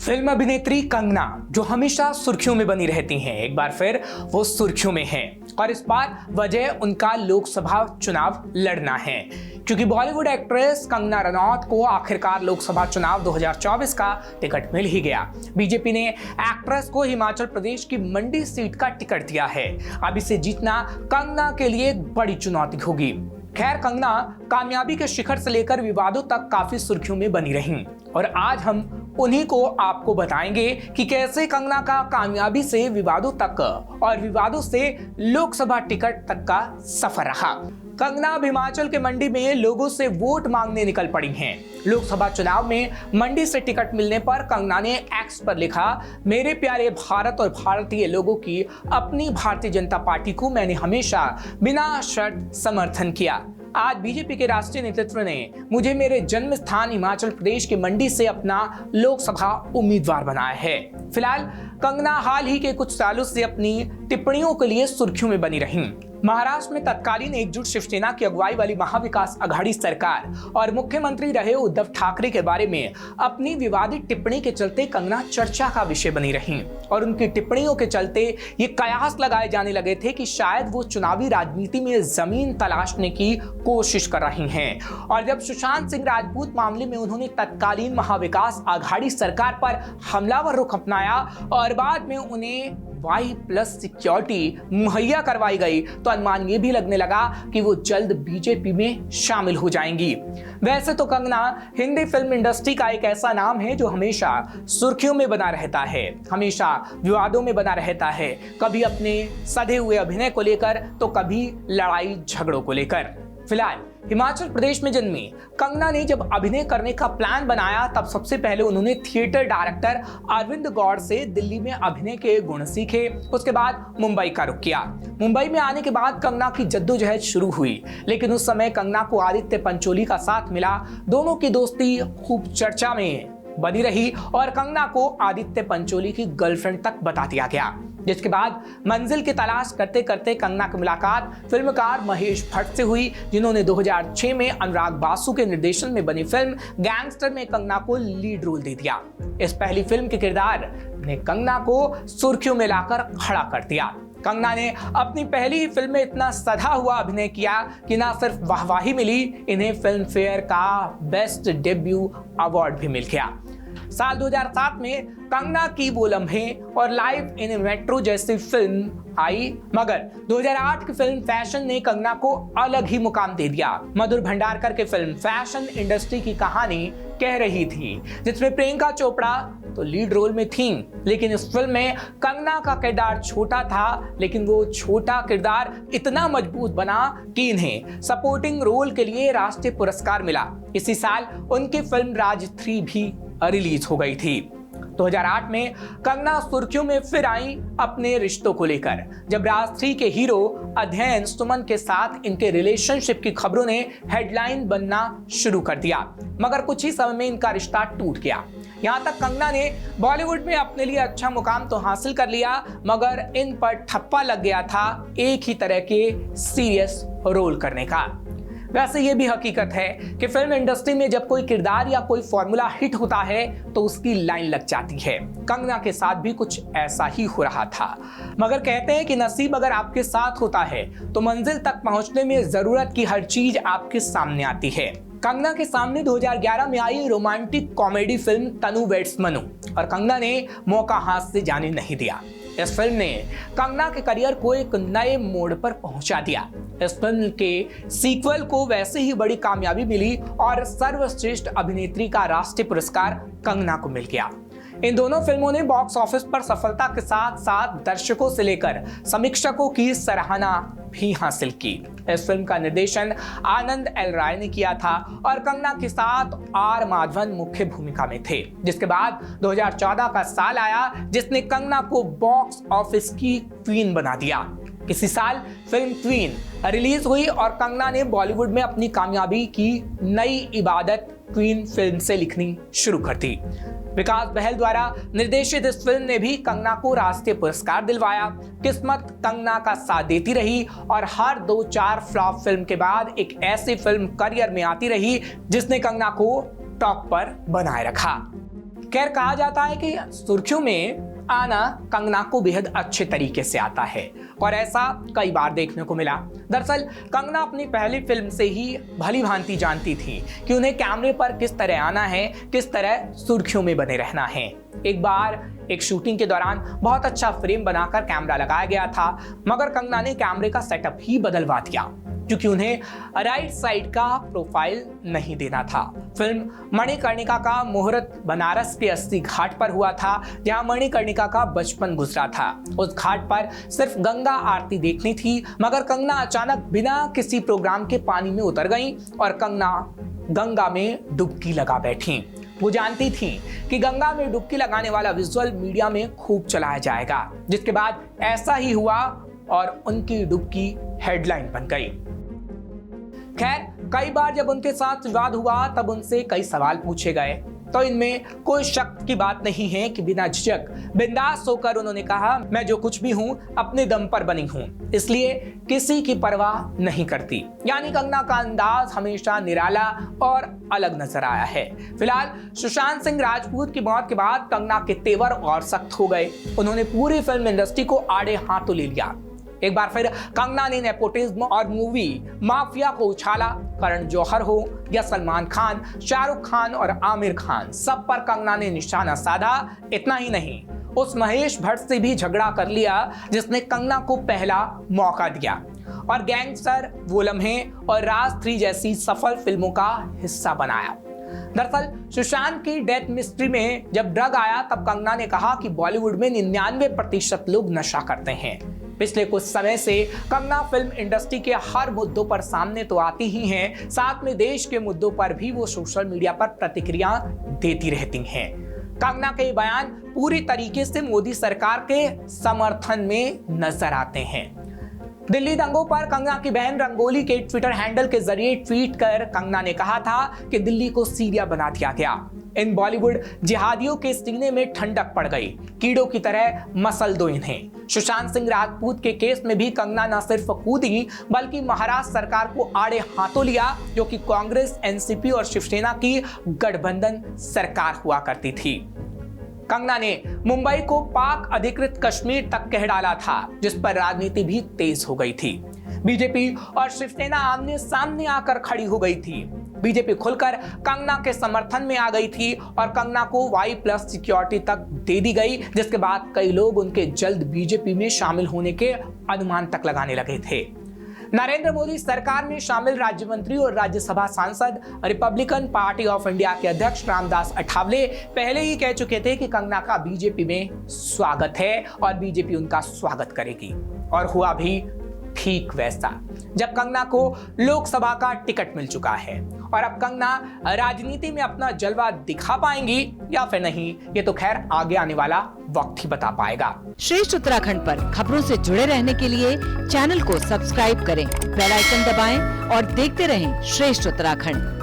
Film अभिनेत्री कंगना जो हमेशा सुर्खियों में बनी रहती हैं, एक बार फिर वो सुर्खियों में हैं और इस बार वजह उनका लोकसभा चुनाव लड़ना है, क्योंकि बॉलीवुड एक्ट्रेस कंगना रनौत को आखिरकार लोकसभा चुनाव 2024 का टिकट मिल ही गया। बीजेपी ने एक्ट्रेस को हिमाचल प्रदेश की मंडी सीट का टिकट दिया है। अब इसे जीतना कंगना के लिए एक बड़ी चुनौती होगी। खैर, कंगना कामयाबी के शिखर से लेकर विवादों तक काफी सुर्खियों में बनी रहीं और आज हम उन्हीं को आपको बताएंगे कि कैसे कंगना का कामयाबी से विवादों तक और विवादों से लोकसभा टिकट तक का सफर रहा। कंगना अब हिमाचल के मंडी में लोगों से वोट मांगने निकल पड़ी हैं। लोकसभा चुनाव में मंडी से टिकट मिलने पर कंगना ने एक्स पर लिखा, मेरे प्यारे भारत और भारतीय लोगों की अपनी भारतीय जनता पार्टी को मैंने हमेशा बिना शर्त समर्थन किया। आज बीजेपी के राष्ट्रीय नेतृत्व ने मुझे मेरे जन्म स्थान हिमाचल प्रदेश के मंडी से अपना लोकसभा उम्मीदवार बनाया है। फिलहाल कंगना हाल ही के कुछ सालों से अपनी टिप्पणियों के लिए सुर्खियों में बनी रहीं। महाराष्ट्र में तत्कालीन एकजुट शिवसेना की अगुवाई वाली महाविकास अघाड़ी सरकार और मुख्यमंत्री रहे उद्धव ठाकरे के बारे में अपनी विवादित टिप्पणी के चलते कंगना चर्चा का विषय बनी रहीं और उनकी टिप्पणियों के चलते ये कयास लगाए जाने लगे थे कि शायद वो चुनावी राजनीति में जमीन तलाशने की कोशिश कर रही हैं। और जब सुशांत सिंह राजपूत मामले में उन्होंने तत्कालीन महाविकास अघाड़ी सरकार पर हमलावर रुख अपनाया और बाद में उन्हें Y+ सिक्योरिटी मुहैया करवाई गई, तो अनुमान ये भी लगने लगा कि वो जल्द बीजेपी में शामिल हो जाएंगी। वैसे तो कंगना हिंदी फिल्म इंडस्ट्री का एक ऐसा नाम है जो हमेशा सुर्खियों में बना रहता है, हमेशा विवादों में बना रहता है, कभी अपने सधे हुए अभिनय को लेकर तो कभी लड़ाई झगड़ों को लेकर। फिलहाल हिमाचल प्रदेश में जन्मी कंगना ने जब अभिनय करने का प्लान बनाया तब सबसे पहले उन्होंने थिएटर डायरेक्टर अरविंद गौड़ से दिल्ली में अभिनय के गुण सीखे। उसके बाद मुंबई का रुख किया। मुंबई में आने के बाद कंगना की जद्दोजहद शुरू हुई, लेकिन उस समय कंगना को आदित्य पंचोली का साथ मिला। दोनों की दोस्ती खूब चर्चा में बनी रही और कंगना को आदित्य पंचोली की गर्लफ्रेंड तक बता दिया गया, जिसके बाद मंजिल की तलाश करते करते कंगना की मुलाकात फिल्मकार महेश भट्ट से हुई, जिन्होंने 2006 में अनुराग बासु के निर्देशन में बनी फिल्म गैंगस्टर में कंगना को लीड रोल दे दिया। इस पहली फिल्म के किरदार ने कंगना को सुर्खियों में लाकर खड़ा कर दिया। कंगना ने अपनी पहली फिल्म में इतना सधा हुआ अभिनय किया कि न सिर्फ वाहवाही मिली, इन्हें फिल्म फेयर का बेस्ट डेब्यू अवार्ड भी मिल गया। साल 2007 में कंगना की वो लम्हे और लाइव इन मेट्रो जैसी फिल्म आई, मगर 2008 की फिल्म फैशन ने कंगना को अलग ही मुकाम दे दिया। मधुर भंडारकर के फिल्म फैशन इंडस्ट्री की कहानी कह रही थी, जिसमें प्रियंका चोपड़ा तो लीड रोल में थीं, लेकिन इस फिल्म में कंगना का किरदार छोटा था, लेकिन वो छोटा किरदार इतना मजबूत बना कि इन्हें सपोर्टिंग रोल के लिए राष्ट्रीय पुरस्कार मिला। इसी साल उनकी फिल्म राज 3 भी रिलीज हो गई थी। 2008 में कंगना सुर्खियों में फिर आई अपने रिश्तों को लेकर, जब राज 3 के हीरो अध्ययन सुमन के साथ इनके रिलेशनशिप की खबरों ने हेडलाइन बनना शुरू कर दिया, मगर कुछ ही समय में इनका रिश्ता टूट गया। यहाँ तक कंगना ने बॉलीवुड में अपने लिए अच्छा मुकाम तो हासिल कर लिया, मगर इन पर ठप्पा लग गया था एक ही तरह के सीरियस रोल करने का। वैसे ये भी हकीकत है कि फिल्म इंडस्ट्री में जब कोई किरदार या कोई फॉर्मूला हिट होता है तो उसकी लाइन लग जाती है। कंगना के साथ भी कुछ ऐसा ही हो रहा था, मगर कहते हैं कि नसीब अगर आपके साथ होता है तो मंजिल तक पहुंचने में जरूरत की हर चीज आपके सामने आती है। कंगना के सामने 2011 में आई रोमांटिक कॉमेडी फिल्म तनु वेड्स मनु और कंगना ने मौका हाथ से जाने नहीं दिया। इस फिल्म ने कंगना के करियर को एक नए मोड़ पर पहुंचा दिया। इस फिल्म के सीक्वल को वैसे ही बड़ी कामयाबी मिली और सर्वश्रेष्ठ अभिनेत्री का राष्ट्रीय पुरस्कार कंगना को मिल गया। इन दोनों फिल्मों ने बॉक्स ऑफिस पर सफलता के साथ साथ दर्शकों से लेकर समीक्षकों की सराहना भी हासिल की। इस फिल्म का निर्देशन आनंद एल राय ने किया था और कंगना के साथ आर माधवन मुख्य भूमिका में थे। जिसके बाद 2014 का साल आया, जिसने कंगना को बॉक्स ऑफिस की क्वीन बना दिया। इसी साल फिल्म क्वीन रिलीज हुई और कंगना ने बॉलीवुड में अपनी कामयाबी की नई इबादत क्वीन फिल्म से लिखनी शुरू कर दी। विकास बहल द्वारा निर्देशित इस फिल्म ने भी कंगना को राष्ट्रीय पुरस्कार दिलवाया। किस्मत कंगना का साथ देती रही और हर 2-4 फ्लॉप फिल्म के बाद एक ऐसी फिल्म करियर में आती रही जिसने कंगना को टॉप पर बनाए रखा। खैर, कहा जाता है कि सुर्खियों में आना कंगना को बेहद अच्छे तरीके से आता है और ऐसा कई बार देखने को मिला। दरअसल कंगना अपनी पहली फिल्म से ही भली भांति जानती थी कि उन्हें कैमरे पर किस तरह आना है, किस तरह सुर्खियों में बने रहना है। एक बार एक शूटिंग के दौरान बहुत अच्छा फ्रेम बनाकर कैमरा लगाया गया था, मगर कंगना ने कैमरे का सेटअप ही बदलवा दिया क्योंकि उन्हें राइट साइड का प्रोफाइल नहीं देना था। फिल्म मणिकर्णिका का मुहूर्त बनारस के 80 घाट पर हुआ था, जहां मणिकर्णिका का बचपन गुजरा था। उस घाट पर सिर्फ गंगा आरती देखनी थी, मगर कंगना अचानक बिना किसी प्रोग्राम के पानी में उतर गईं और कंगना गंगा में डुबकी लगा बैठी। वो जानती थी कि गंगा में डुबकी लगाने वाला विजुअल मीडिया में खूब चलाया जाएगा, जिसके बाद ऐसा ही हुआ और उनकी डुबकी हेडलाइन बन गई। खैर, कई बार जब उनके साथ विवाद हुआ तब उनसे कई सवाल पूछे गए, तो इनमें कोई शक की बात नहीं है कि बिना झिझक बिंदास होकर उन्होंने कहा, मैं जो कुछ भी हूं अपने दम पर बनी हूं, इसलिए किसी की परवाह नहीं करती। यानी कंगना का अंदाज हमेशा निराला और अलग नजर आया है। फिलहाल सुशांत सिंह राजपूत की मौत के बाद कंगना के तेवर और सख्त हो गए। उन्होंने पूरी फिल्म इंडस्ट्री को आड़े हाथों ले लिया। एक बार फिर कंगना ने नेपोटिज्म और मूवी माफिया को उछाला। करण जौहर हो या सलमान खान, शाहरुख खान और आमिर खान, सब पर कंगना ने निशाना साधा। इतना ही नहीं, उस महेश भट्ट से भी झगड़ा कर लिया जिसने कंगना को पहला मौका दिया और गैंगस्टर, वो लम्हे और राज 3 जैसी सफल फिल्मों का हिस्सा बनाया। दरअसल सुशांत की डेथ मिस्ट्री में जब ड्रग आया तब कंगना ने कहा कि बॉलीवुड में 99% लोग नशा करते हैं। पिछले कुछ समय से कंगना फिल्म इंडस्ट्री के हर मुद्दों पर सामने तो आती ही हैं, साथ में देश के मुद्दों पर भी वो सोशल मीडिया पर प्रतिक्रिया देती रहती हैं। कंगना के बयान पूरी तरीके से मोदी सरकार के समर्थन में नजर आते हैं। दिल्ली दंगों पर कंगना की बहन रंगोली के ट्विटर हैंडल के जरिए ट्वीट कर कंगना ने कहा था कि दिल्ली को सीरिया बना दिया गया। इन बॉलीवुड जिहादियों के सीने में ठंडक पड़ गई, कीड़ों की तरह मसल दो इन्हें। सुशांत सिंह राजपूत के केस में भी कंगना न सिर्फ कूदी बल्कि महाराष्ट्र सरकार को आड़े हाथों लिया, जो कि कांग्रेस, एनसीपी और शिवसेना की गठबंधन सरकार हुआ करती थी। कंगना ने मुंबई को पाक अधिकृत कश्मीर तक कह डाला था, जिस पर राजनीति भी तेज हो गई थी। बीजेपी और शिवसेना आमने सामने आकर खड़ी हो गई थी। बीजेपी खुलकर कंगना के समर्थन में आ गई थी और कंगना को Y+ सिक्योरिटी तक दे दी गई, जिसके बाद कई लोग उनके जल्द बीजेपी में शामिल होने के अनुमान तक लगाने लगे थे। नरेंद्र मोदी सरकार में शामिल राज्य मंत्री और राज्यसभा सांसद रिपब्लिकन पार्टी ऑफ इंडिया के अध्यक्ष रामदास अठावले पहले ही कह चुके थे कि कंगना का बीजेपी में स्वागत है और बीजेपी उनका स्वागत करेगी, और हुआ भी ठीक वैसा। जब कंगना को लोकसभा का टिकट मिल चुका है और अब कंगना राजनीति में अपना जलवा दिखा पाएंगी या फिर नहीं, ये तो खैर आगे आने वाला वक्त ही बता पाएगा। श्रेष्ठ उत्तराखंड पर खबरों से जुड़े रहने के लिए चैनल को सब्सक्राइब करें, बेल आइकन दबाएं और देखते रहें श्रेष्ठ उत्तराखंड।